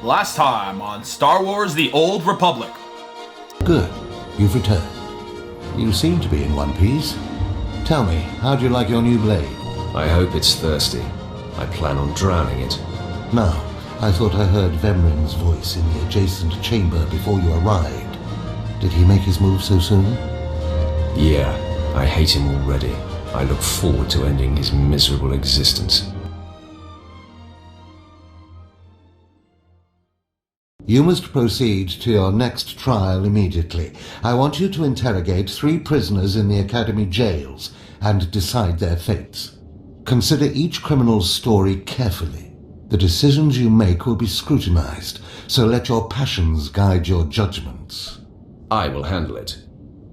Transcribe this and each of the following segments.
Last time on Star Wars The Old Republic. Good. You've returned. You seem to be in one piece. Tell me, how'd you like your new blade? I hope it's thirsty. I plan on drowning it. No, I thought I heard Vemrin's voice in the adjacent chamber before you arrived. Did he make his move so soon? Yeah, I hate him already. I look forward to ending his miserable existence. You must proceed to your next trial immediately. I want you to interrogate 3 prisoners in the Academy jails and decide their fates. Consider each criminal's story carefully. The decisions you make will be scrutinized, so let your passions guide your judgments. I will handle it.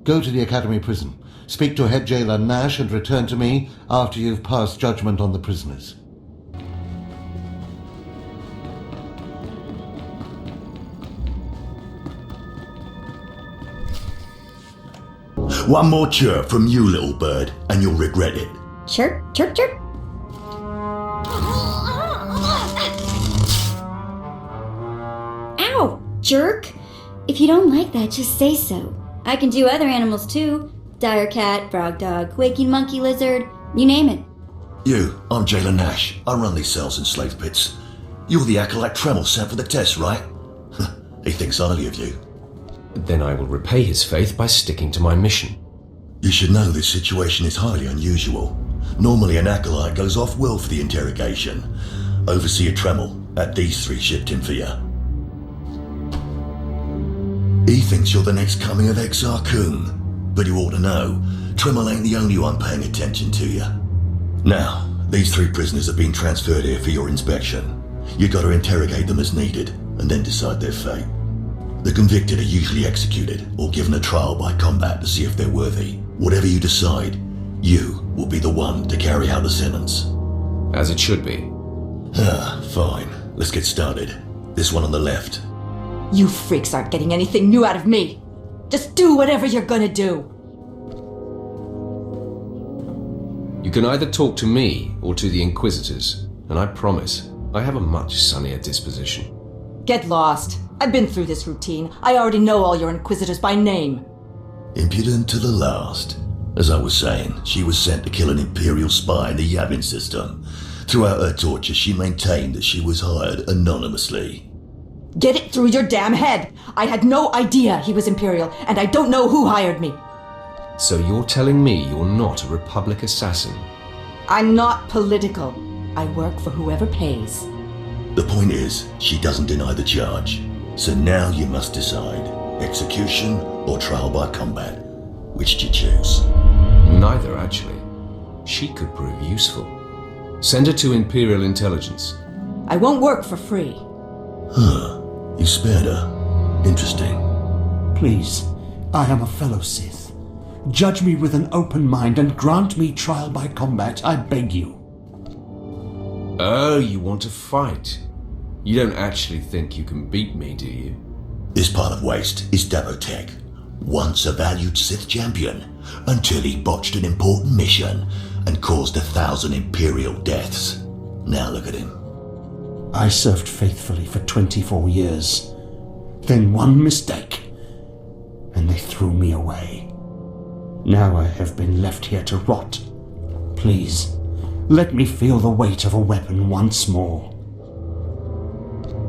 Go to the Academy prison. Speak to Head Jailer Nash and return to me after you've passed judgment on the prisoners. One more chirp from you, little bird, and you'll regret it. Chirp, chirp, chirp. Ow, jerk. If you don't like that, just say so. I can do other animals too. Dire cat, frog dog, waking monkey lizard, you name it. You, I'm Jailer Nash. I run these cells and slave pits. You're the acolyte Tremel sent for the test, right? He thinks highly of you. Then I will repay his faith by sticking to my mission. You should know this situation is highly unusual. Normally an acolyte goes off-world for the interrogation. Overseer Tremel, at these 3 shipped him for you. He thinks you're the next coming of Exar Kun, but you ought to know, Tremel ain't the only one paying attention to you. Now, these 3 prisoners have been transferred here for your inspection. You got to interrogate them as needed, and then decide their fate. The convicted are usually executed or given a trial by combat to see if they're worthy. Whatever you decide, you will be the one to carry out the sentence. As it should be. Fine. Let's get started. This one on the left. You freaks aren't getting anything new out of me. Just do whatever you're gonna do. You can either talk to me or to the Inquisitors, and I promise I have a much sunnier disposition. Get lost. I've been through this routine. I already know all your Inquisitors by name. Impudent to the last. As I was saying, she was sent to kill an Imperial spy in the Yavin system. Throughout her torture, she maintained that she was hired anonymously. Get it through your damn head! I had no idea he was Imperial, and I don't know who hired me. So you're telling me you're not a Republic assassin? I'm not political. I work for whoever pays. The point is, she doesn't deny the charge. So now you must decide, execution or trial by combat. Which do you choose? Neither, actually. She could prove useful. Send her to Imperial Intelligence. I won't work for free. You spared her. Interesting. Please, I am a fellow Sith. Judge me with an open mind and grant me trial by combat, I beg you. Oh, you want to fight? You don't actually think you can beat me, do you? This part of Waste is Dabotech, once a valued Sith champion, until he botched an important mission and caused 1,000 Imperial deaths. Now look at him. I served faithfully for 24 years. Then one mistake, and they threw me away. Now I have been left here to rot. Please, let me feel the weight of a weapon once more.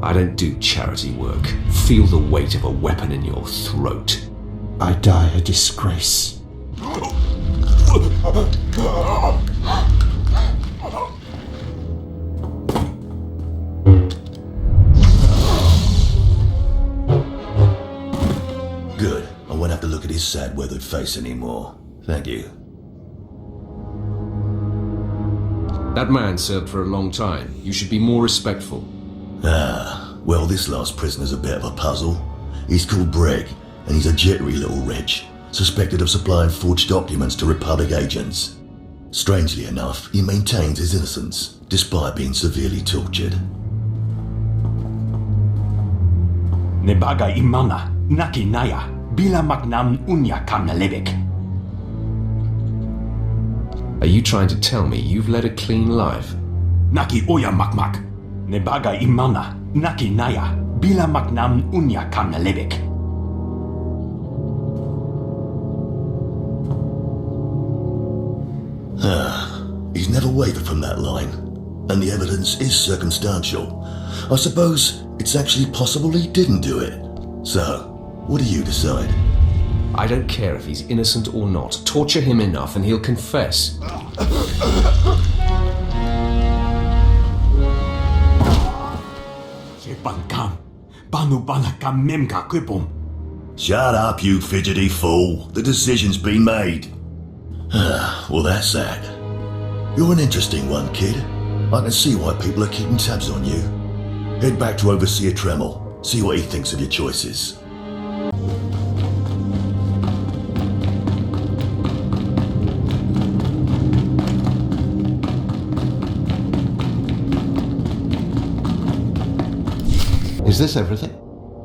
I don't do charity work. Feel the weight of a weapon in your throat. I die a disgrace. Good. I won't have to look at his sad, weathered face anymore. Thank you. That man served for a long time. You should be more respectful. Well, this last prisoner's a bit of a puzzle. He's called Breg, and he's a jittery little wretch, suspected of supplying forged documents to Republic agents. Strangely enough, he maintains his innocence, despite being severely tortured. Nebaga imana, naki naya, bila magnam unya kamnalebek. Are you trying to tell me you've led a clean life? Naki oya makmak, nebaga imana, naki naya, bila magnam unya kamna lebek. He's never wavered from that line, and the evidence is circumstantial. I suppose it's actually possible he didn't do it. So, what do you decide? I don't care if he's innocent or not. Torture him enough and he'll confess. Shut up, you fidgety fool. The decision's been made. Well, that's that. You're an interesting one, kid. I can see why people are keeping tabs on you. Head back to Overseer Tremel. See what he thinks of your choices. Is this everything?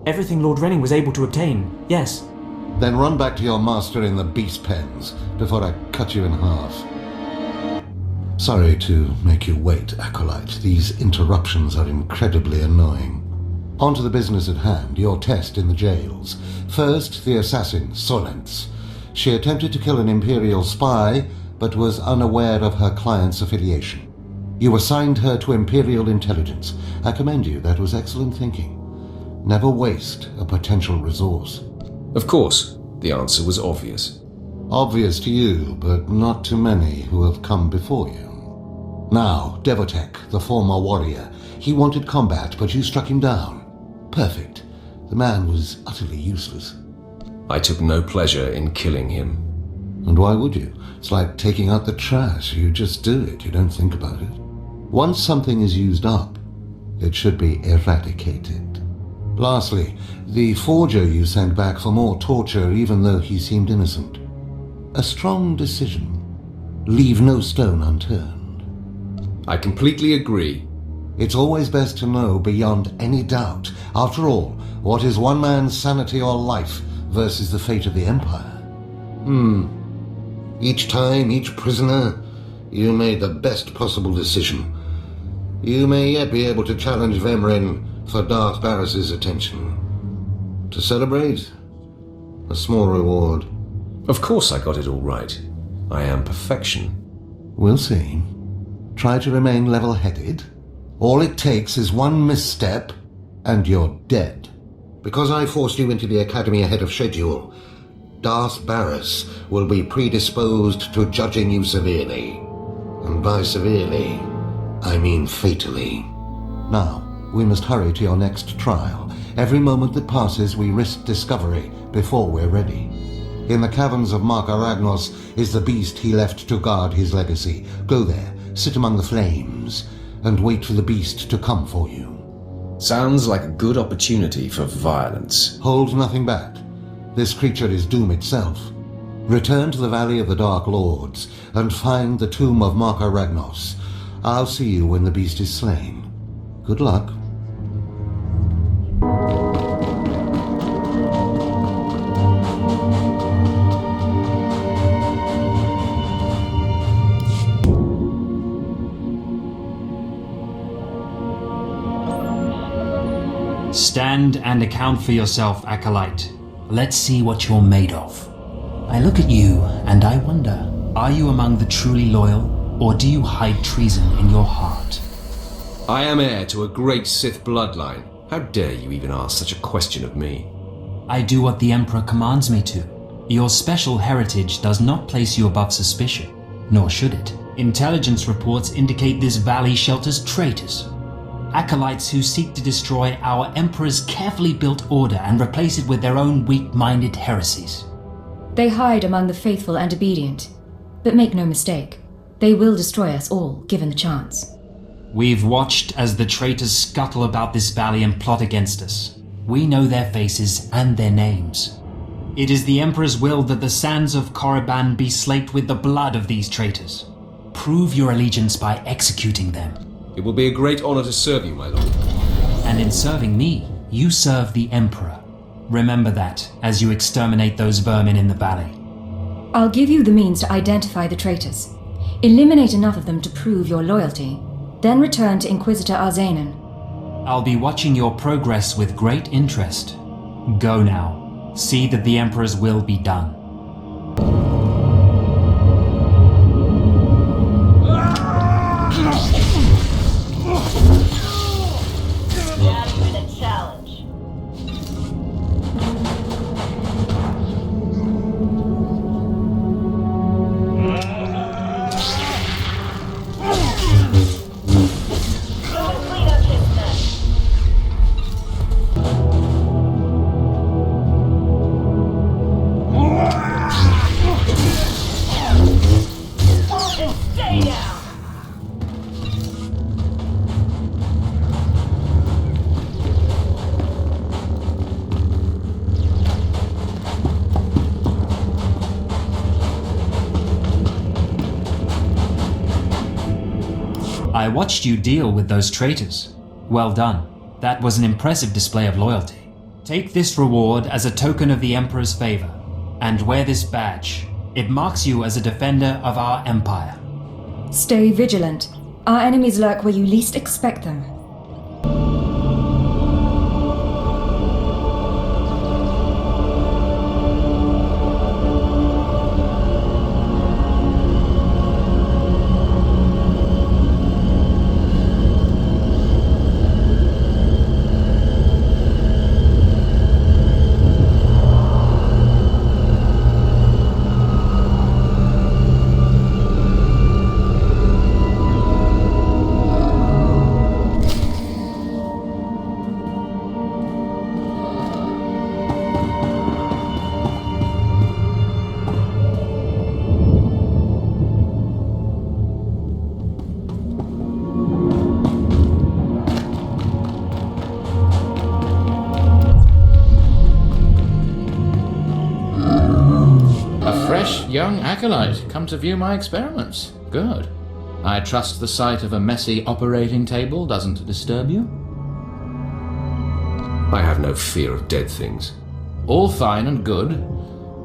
Everything Lord Renning was able to obtain, yes. Then run back to your master in the beast pens before I cut you in half. Sorry to make you wait, Acolyte. These interruptions are incredibly annoying. On to the business at hand, your test in the jails. First, the assassin, Sorrentz. She attempted to kill an Imperial spy, but was unaware of her client's affiliation. You assigned her to Imperial intelligence. I commend you, that was excellent thinking. Never waste a potential resource. Of course, the answer was obvious. Obvious to you, but not to many who have come before you. Now, Devotek, the former warrior. He wanted combat, but you struck him down. Perfect. The man was utterly useless. I took no pleasure in killing him. And why would you? It's like taking out the trash. You just do it. You don't think about it. Once something is used up, it should be eradicated. Lastly, the forger you sent back for more torture even though he seemed innocent. A strong decision. Leave no stone unturned. I completely agree. It's always best to know beyond any doubt. After all, what is one man's sanity or life versus the fate of the Empire? Each time, each prisoner, you made the best possible decision. You may yet be able to challenge Vemrin for Darth Barris's attention. To celebrate, a small reward. Of course I got it all right. I am perfection. We'll see. Try to remain level-headed. All it takes is one misstep, and you're dead. Because I forced you into the Academy ahead of schedule, Darth Barris will be predisposed to judging you severely. And by severely, I mean fatally. Now, we must hurry to your next trial. Every moment that passes, we risk discovery before we're ready. In the caverns of Mark Aragnos is the beast he left to guard his legacy. Go there, sit among the flames, and wait for the beast to come for you. Sounds like a good opportunity for violence. Hold nothing back. This creature is doom itself. Return to the Valley of the Dark Lords and find the tomb of Mark Aragnos. I'll see you when the beast is slain. Good luck. Stand and account for yourself, Acolyte. Let's see what you're made of. I look at you and I wonder, are you among the truly loyal, or do you hide treason in your heart? I am heir to a great Sith bloodline. How dare you even ask such a question of me? I do what the Emperor commands me to. Your special heritage does not place you above suspicion, nor should it. Intelligence reports indicate this valley shelters traitors. Acolytes who seek to destroy our Emperor's carefully built order and replace it with their own weak-minded heresies. They hide among the faithful and obedient. But make no mistake, they will destroy us all, given the chance. We've watched as the traitors scuttle about this valley and plot against us. We know their faces and their names. It is the Emperor's will that the sands of Korriban be slaked with the blood of these traitors. Prove your allegiance by executing them. It will be a great honor to serve you, my lord. And in serving me, you serve the Emperor. Remember that as you exterminate those vermin in the valley. I'll give you the means to identify the traitors. Eliminate enough of them to prove your loyalty. Then return to Inquisitor Arzanan. I'll be watching your progress with great interest. Go now. See that the Emperor's will be done. Not even a challenge. Clean up his mess. And stay down. I watched you deal with those traitors. Well done. That was an impressive display of loyalty. Take this reward as a token of the Emperor's favor, and wear this badge. It marks you as a defender of our empire. Stay vigilant. Our enemies lurk where you least expect them. Young acolyte, come to view my experiments. Good. I trust the sight of a messy operating table doesn't disturb you? I have no fear of dead things. All fine and good,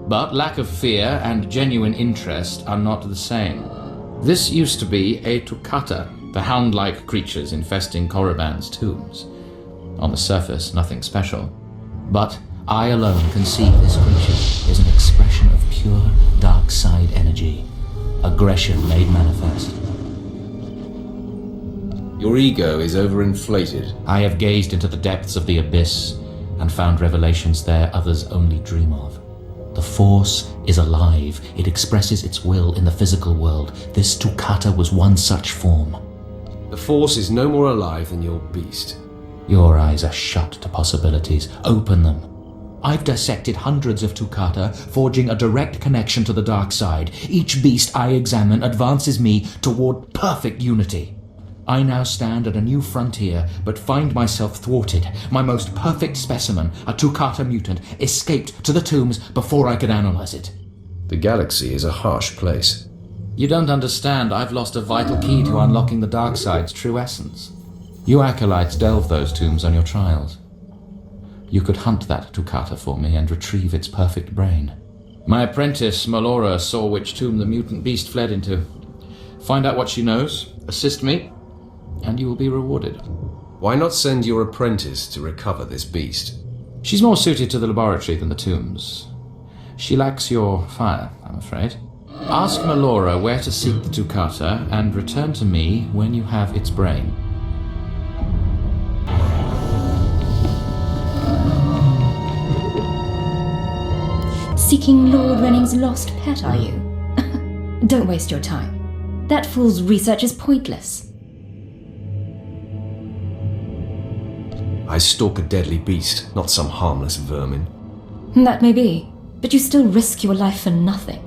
but lack of fear and genuine interest are not the same. This used to be a Tukata, the hound-like creatures infesting Korriban's tombs. On the surface, nothing special. But I alone can see this creature is an expression of pure dark side energy. Aggression made manifest. Your ego is overinflated. I have gazed into the depths of the abyss and found revelations there others only dream of. The Force is alive. It expresses its will in the physical world. This Tukata was one such form. The Force is no more alive than your beast. Your eyes are shut to possibilities. Open them. I've dissected hundreds of Tukata, forging a direct connection to the dark side. Each beast I examine advances me toward perfect unity. I now stand at a new frontier, but find myself thwarted. My most perfect specimen, a Tukata mutant, escaped to the tombs before I could analyze it. The galaxy is a harsh place. You don't understand. I've lost a vital key to unlocking the dark side's true essence. You acolytes delve those tombs on your trials. You could hunt that Tukata for me and retrieve its perfect brain. My apprentice, Melora, saw which tomb the mutant beast fled into. Find out what she knows, assist me, and you will be rewarded. Why not send your apprentice to recover this beast? She's more suited to the laboratory than the tombs. She lacks your fire, I'm afraid. Ask Melora where to seek the Tukata and return to me when you have its brain. Seeking Lord Renning's lost pet, are you? Don't waste your time. That fool's research is pointless. I stalk a deadly beast, not some harmless vermin. That may be, but you still risk your life for nothing.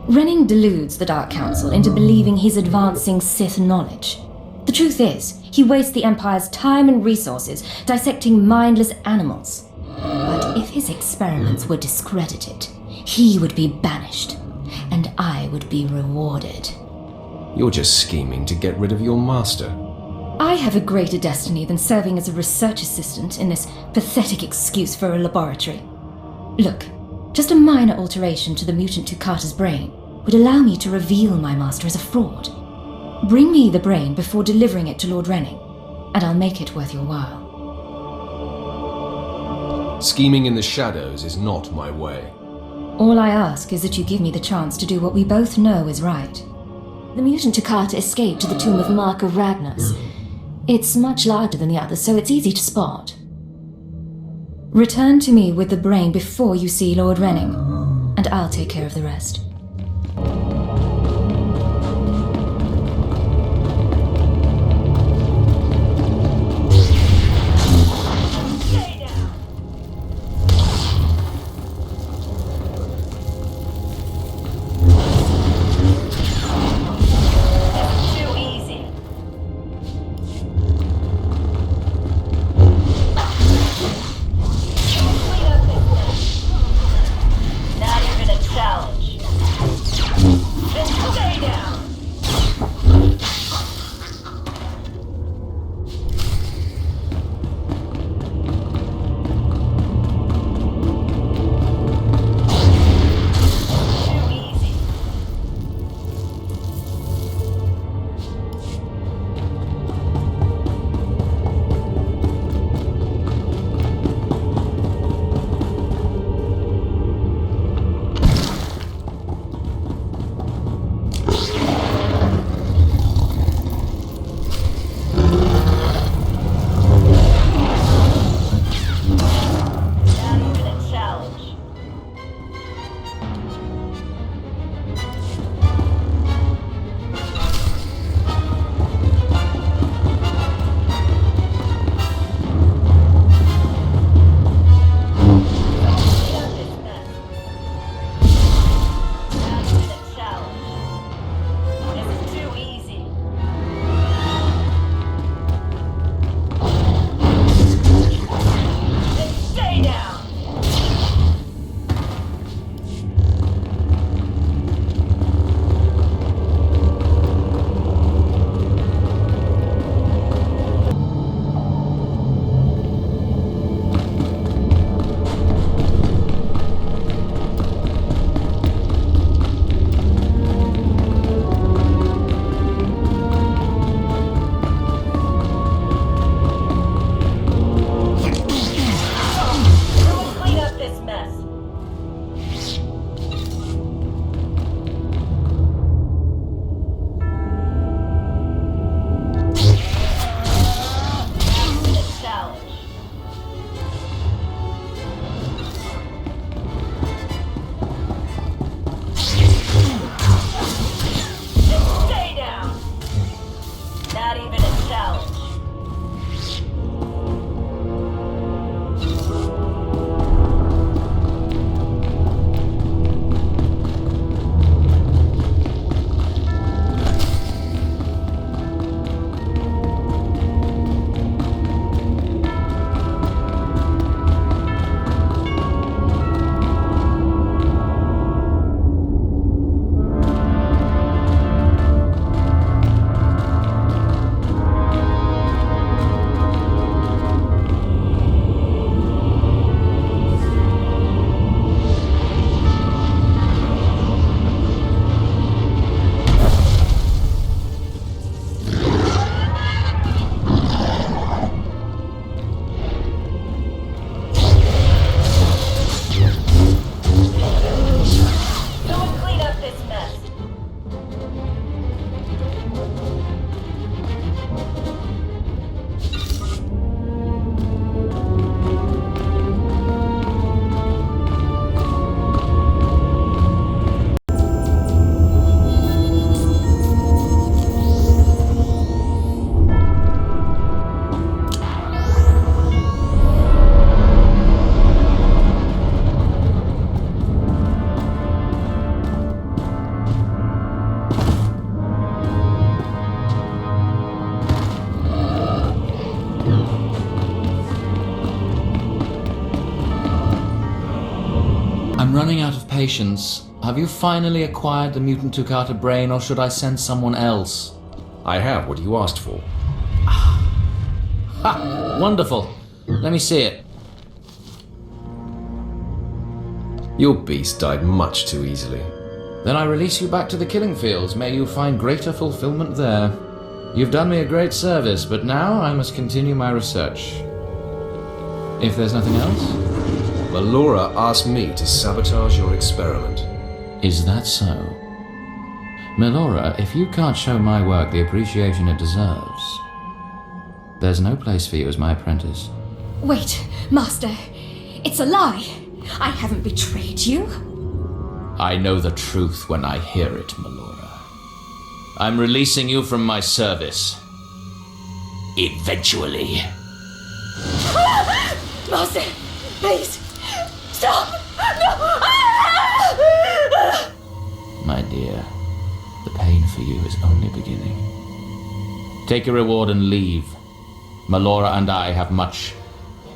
Renning deludes the Dark Council into believing he's advancing Sith knowledge. The truth is, he wastes the Empire's time and resources dissecting mindless animals. But if his experiments were discredited, he would be banished, and I would be rewarded. You're just scheming to get rid of your master. I have a greater destiny than serving as a research assistant in this pathetic excuse for a laboratory. Look, just a minor alteration to the mutant Tukata's brain would allow me to reveal my master as a fraud. Bring me the brain before delivering it to Lord Renning, and I'll make it worth your while. Scheming in the shadows is not my way. All I ask is that you give me the chance to do what we both know is right. The mutant Takata escaped to the tomb of Mark of Ragnus. It's much larger than the others, so it's easy to spot. Return to me with the brain before you see Lord Renning, and I'll take care of the rest. I'm running out of patience. Have you finally acquired the mutant Takata brain, or should I send someone else? I have what you asked for. Ha! Wonderful. Let me see it. Your beast died much too easily. Then I release you back to the killing fields. May you find greater fulfillment there. You've done me a great service, but now I must continue my research. If there's nothing else? Melora asked me to sabotage your experiment. Is that so? Melora, if you can't show my work the appreciation it deserves, there's no place for you as my apprentice. Wait, Master. It's a lie. I haven't betrayed you. I know the truth when I hear it, Melora. I'm releasing you from my service. Eventually. Master, please, stop! No! My dear, the pain for you is only beginning. Take your reward and leave. Melora and I have much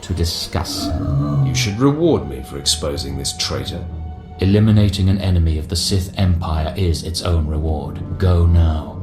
to discuss. You should reward me for exposing this traitor. Eliminating an enemy of the Sith Empire is its own reward. Go now.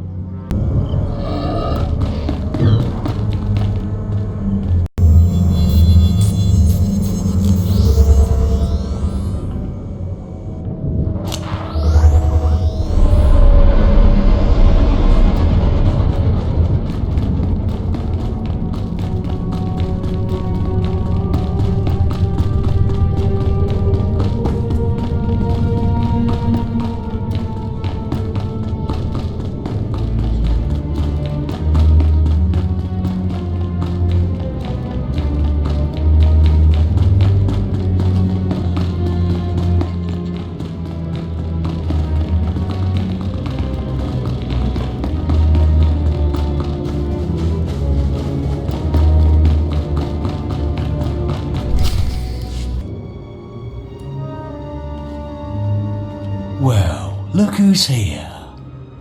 Well, look who's here.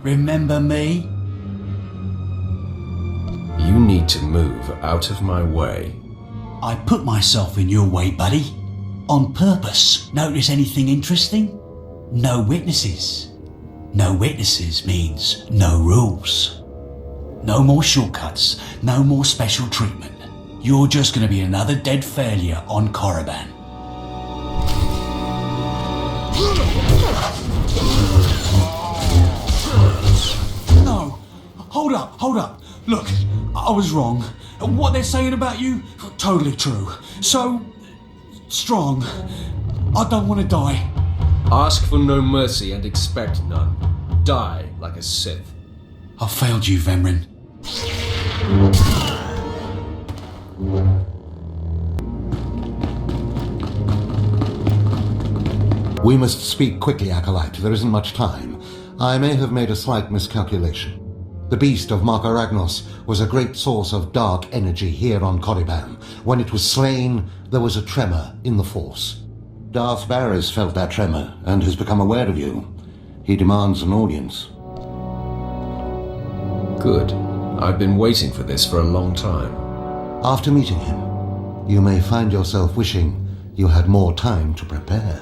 Remember me? You need to move out of my way. I put myself in your way, buddy. On purpose. Notice anything interesting? No witnesses. No witnesses means no rules. No more shortcuts. No more special treatment. You're just going to be another dead failure on Korriban. No! Hold up. Look, I was wrong. What they're saying about you, totally true. So, strong. I don't want to die. Ask for no mercy and expect none. Die like a Sith. I failed you, Vemrin. We must speak quickly, Acolyte. There isn't much time. I may have made a slight miscalculation. The beast of Markaragnos was a great source of dark energy here on Korriban. When it was slain, there was a tremor in the Force. Darth Barris felt that tremor and has become aware of you. He demands an audience. Good. I've been waiting for this for a long time. After meeting him, you may find yourself wishing you had more time to prepare.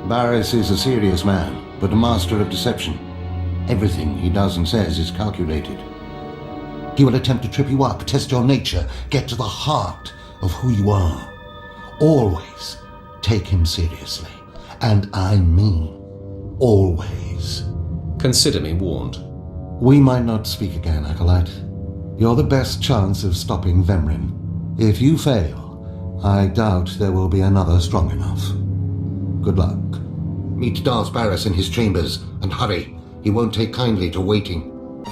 Barris is a serious man, but a master of deception. Everything he does and says is calculated. He will attempt to trip you up, test your nature, get to the heart of who you are. Always take him seriously. And I mean always. Consider me warned. We might not speak again, Acolyte. You're the best chance of stopping Vemrin. If you fail, I doubt there will be another strong enough. Good luck. Meet Darth Barris in his chambers, and hurry. He won't take kindly to waiting.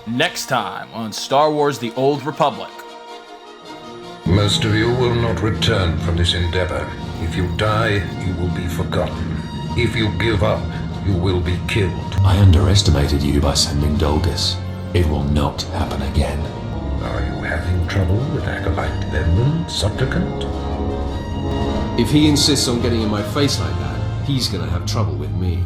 Next time on Star Wars The Old Republic. Most of you will not return from this endeavor. If you die, you will be forgotten. If you give up, you will be killed. I underestimated you by sending Dolgus. It will not happen again. Are you having trouble with Acolyte Vemrin, Supplicant? If he insists on getting in my face like that, he's gonna have trouble with me.